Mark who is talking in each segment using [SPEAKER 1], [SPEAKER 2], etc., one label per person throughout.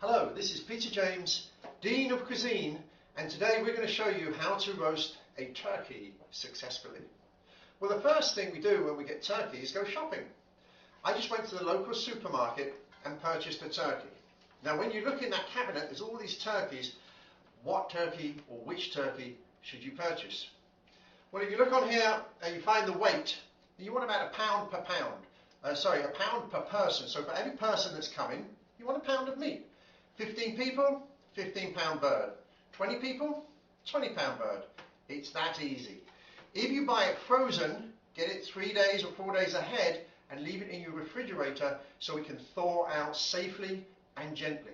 [SPEAKER 1] Hello, this is Peter James, Dean of Cuisine, and today we're going to show you how to roast a turkey successfully. Well, the first thing we do when we get turkey is go shopping. I just went to the local supermarket and purchased a turkey. Now, when you look in that cabinet, there's all these turkeys. What turkey or which turkey should you purchase? Well, if you look on here and you find the weight, you want about a pound per person. So for every person that's coming, you want a pound of meat. 15 people, 15-pound bird. 20 people, 20-pound bird. It's that easy. If you buy it frozen, get it 3 days or 4 days ahead and leave it in your refrigerator so it can thaw out safely and gently.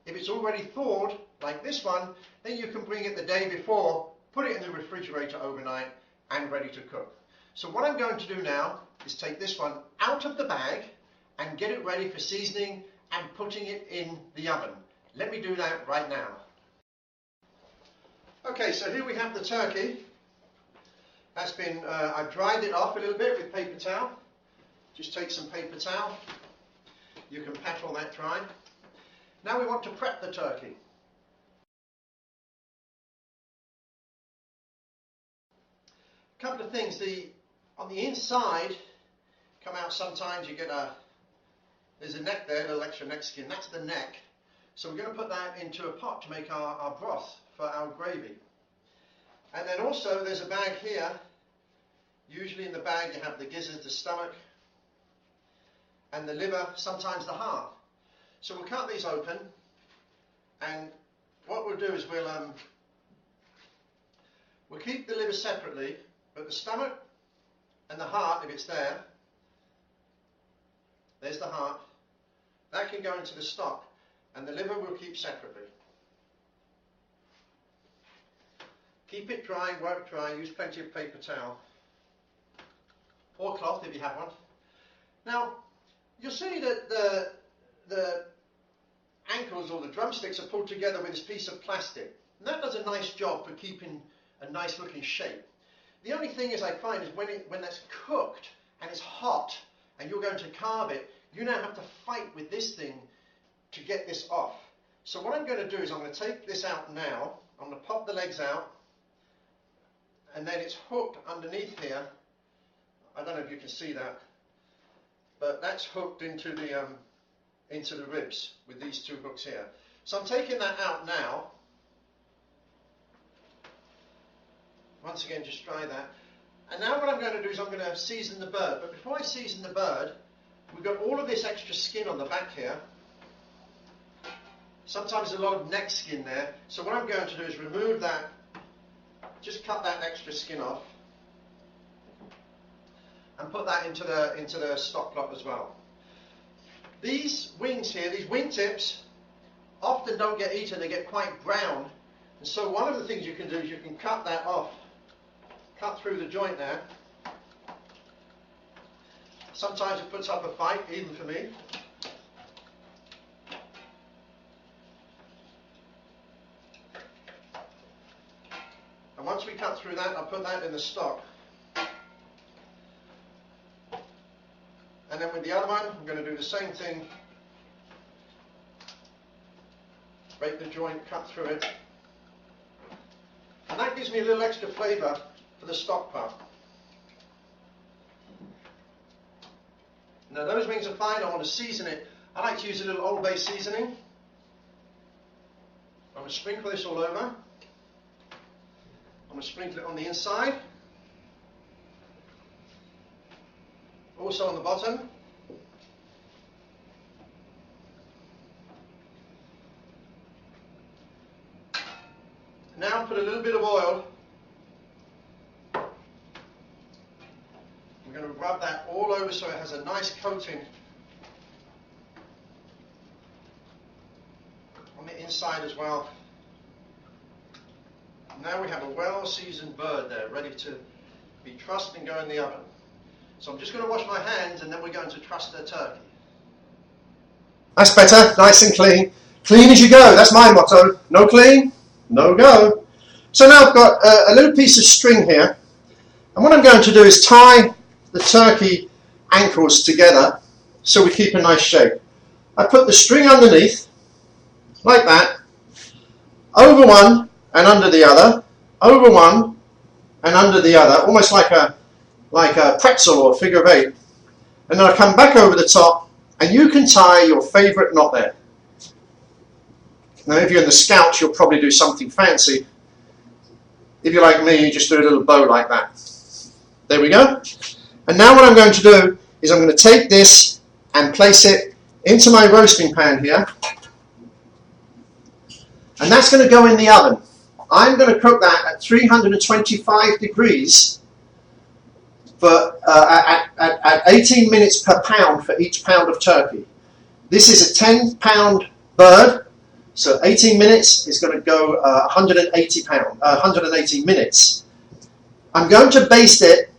[SPEAKER 1] If it's already thawed, like this one, then you can bring it the day before, put it in the refrigerator overnight and ready to cook. So what I'm going to do now is take this one out of the bag and get it ready for seasoning and putting it in the oven. Let me do that right now. Okay, so here we have the turkey. That's been, I've dried it off a little bit with paper towel. Just take some paper towel. You can pat all that dry. Now we want to prep the turkey. A couple of things. On the inside, come out sometimes, you get there's a neck there, a little extra neck skin. That's the neck. So we're going to put that into a pot to make our broth for our gravy. And then also there's a bag here. Usually in the bag you have the gizzard, the stomach, and the liver, sometimes the heart. So we'll cut these open, and what we'll do is we'll keep the liver separately, but the stomach and the heart, if it's there, there's the heart, that can go into the stock, and the liver we'll keep separately. Keep it dry, work dry, use plenty of paper towel, or cloth if you have one. Now, you'll see that the ankles or the drumsticks are pulled together with this piece of plastic, and that does a nice job for keeping a nice looking shape. The only thing is I find is when that's cooked and it's hot and you're going to carve it, you now have to fight with this thing to get this off. So what I'm going to do is I'm going to take this out now. I'm going to pop the legs out, and then it's hooked underneath here. I don't know if you can see that, but that's hooked into the ribs with these two hooks here. So I'm taking that out now. Once again, just dry that. And now what I'm going to do is I'm going to season the bird. But before I season the bird, we've got all of this extra skin on the back here. Sometimes a lot of neck skin there. So what I'm going to do is remove that, just cut that extra skin off, and put that into the stock pot as well. These wings here, these wing tips, often don't get eaten, they get quite brown. And so one of the things you can do is you can cut that off, cut through the joint there. Sometimes it puts up a fight, even for me. And once we cut through that, I'll put that in the stock. And then with the other one, I'm going to do the same thing. Break the joint, cut through it. And that gives me a little extra flavour for the stock pot. Now those wings are fine. I want to season it. I like to use a little Old Bay seasoning. I'm going to sprinkle this all over. I'm going to sprinkle it on the inside. Also on the bottom. Now put a little bit of oil. We're going to rub that all over so it has a nice coating on the inside as well. Now we have a well-seasoned bird there, ready to be trussed and go in the oven. So I'm just going to wash my hands, and then we're going to truss the turkey. That's better, nice and clean. Clean as you go, that's my motto. No clean, no go. So now I've got a little piece of string here, and what I'm going to do is tie the turkey ankles together so we keep a nice shape. I put the string underneath, like that, over one and under the other, over one and under the other, almost like a pretzel or a figure of eight. And then I come back over the top, and you can tie your favourite knot there. Now if you're in the Scouts, you'll probably do something fancy. If you're like me, you just do a little bow like that. There we go. And now what I'm going to do is I'm going to take this and place it into my roasting pan here. And that's going to go in the oven. I'm going to cook that at 325 degrees for, at 18 minutes per pound for each pound of turkey. This is a 10-pound bird, so 18 minutes is going to go 180 minutes. I'm going to baste it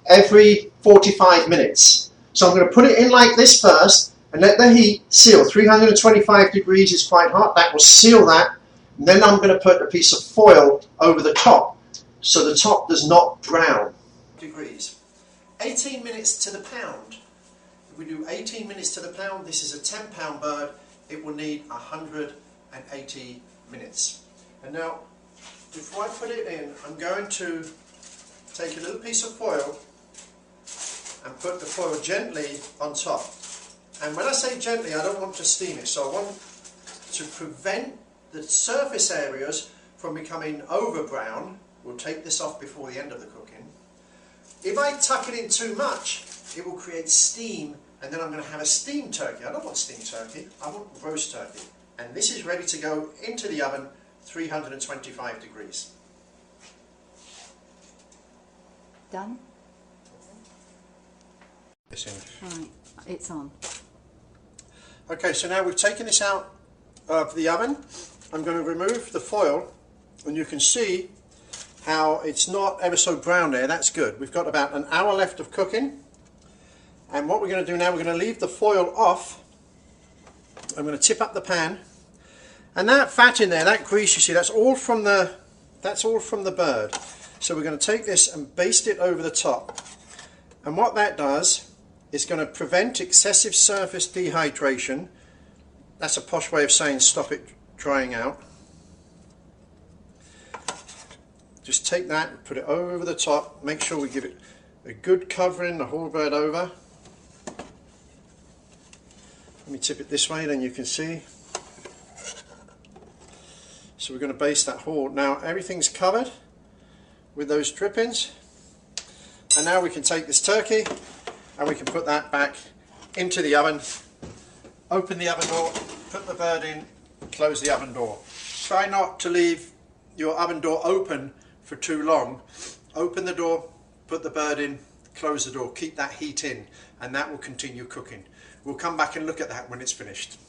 [SPEAKER 1] every 45 minutes. So I'm going to put it in like this first and let the heat seal. 325 degrees is quite hot. That will seal that. And then I'm going to put a piece of foil over the top so the top does not brown. Degrees. 18 minutes to the pound. If we do 18 minutes to the pound, this is a 10-pound bird. It will need 180 minutes. And now, before I put it in, I'm going to take a little piece of foil and put the foil gently on top. And when I say gently, I don't want to steam it, so I want to prevent the surface areas from becoming over brown. We'll take this off before the end of the cooking. If I tuck it in too much, it will create steam, and then I'm going to have a steamed turkey. I don't want steamed turkey, I want roast turkey. And this is ready to go into the oven, 325 degrees.
[SPEAKER 2] Done? Right, it's on.
[SPEAKER 1] Okay, so now we've taken this out of the oven. I'm going to remove the foil, and you can see how it's not ever so brown there. That's good. We've got about an hour left of cooking, and what we're going to do now, we're going to leave the foil off. I'm going to tip up the pan, and that fat in there, that grease, you see, that's all from the bird. So we're going to take this and baste it over the top, and what that does is going to prevent excessive surface dehydration. That's a posh way of saying stop it drying out. Just take that and put it over the top. Make sure we give it a good covering the whole bird over. Let me tip it this way, then you can see. So we're going to baste that whole. Now everything's covered with those drippings, and now we can take this turkey and we can put that back into the oven. Open the oven door, put the bird in, close the oven door. Try not to leave your oven door open for too long. Open the door, put the bird in, close the door, keep that heat in, and that will continue cooking. We'll come back and look at that when it's finished.